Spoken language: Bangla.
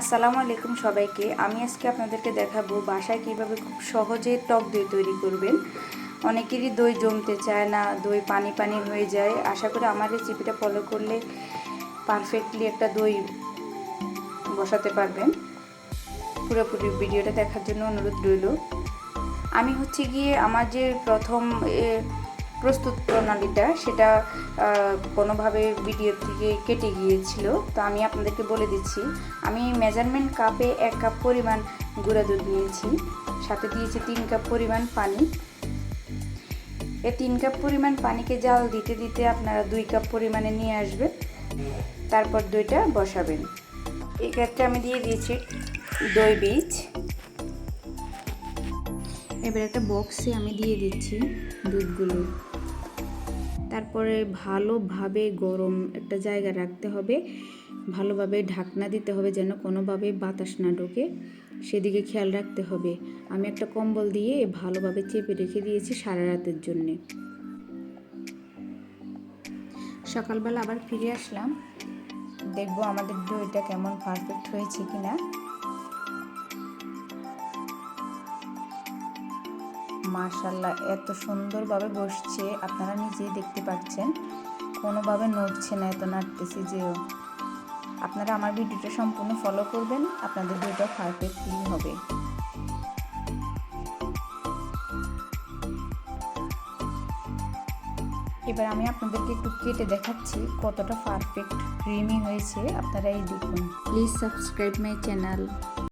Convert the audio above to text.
আসসালামু আলাইকুম সবাইকে। আমি আজকে আপনাদেরকে দেখাবো বাসায় কিভাবে খুব সহজে টক দই তৈরি করবেন। অনেকেরই দই জমতে চায় না, দই পানি পানি হয়ে যায়। আশা করি আমার রেসিপিটা ফলো করলে পারফেক্টলি একটা দই বসাতে পারবেন। পুরোপুরি ভিডিওটা দেখার জন্য অনুরোধ রইল। আমি গিয়ে আমার যে প্রথম প্রস্তুত প্রণালীটা সেটা কোনোভাবে ভিডিও থেকে কেটে গিয়েছিল, তো আমি আপনাদেরকে বলে দিচ্ছি। আমি মেজারমেন্ট কাপে 1 কাপ পরিমাণ গুঁড়া দুধ নিয়েছি, সাথে দিয়েছি 3 কাপ পরিমাণ পানি। এই 3 কাপ পরিমাণ পানিকে জাল দিতে দিতে আপনারা 2 কাপ পরিমাণে নিয়ে আসবেন, তারপর দইটা বসাবেন। এই ক্ষেত্রে আমি দিয়ে দিয়েছি দই বীজ। এবার একটা বক্সে আমি দিয়ে দিচ্ছি দুধগুলো। তারপরে ভালোভাবে গরম একটা জায়গা রাখতে হবে, ভালোভাবে ঢাকনা দিতে হবে যেন কোনোভাবে বাতাস না ঢোকে, সেদিকে খেয়াল রাখতে হবে। আমি একটা কম্বল দিয়ে ভালোভাবে চেপে রেখে দিয়েছি সারা রাতের জন্যে। সকালবেলা আবার ফিরে আসলাম, দেখবো আমাদের দইটা কেমন পারফেক্ট হয়েছে কিনা। মাশাআল্লাহ, এত সুন্দরভাবে বসছে, আপনারা নিজেই দেখতে পাচ্ছেন, কোনোভাবে নড়ছে না, এত নাড়তেছি যেও। আপনারা আমার ভিডিওটা সম্পূর্ণ ফলো করবেন, আপনাদের দইটা পারফেক্টলি হবে। এবার আমি আপনাদেরকে একটু কেটে দেখাচ্ছি কতটা পারফেক্ট ক্রিমি হয়েছে। আপনারা এই দেখুন। Please subscribe my channel.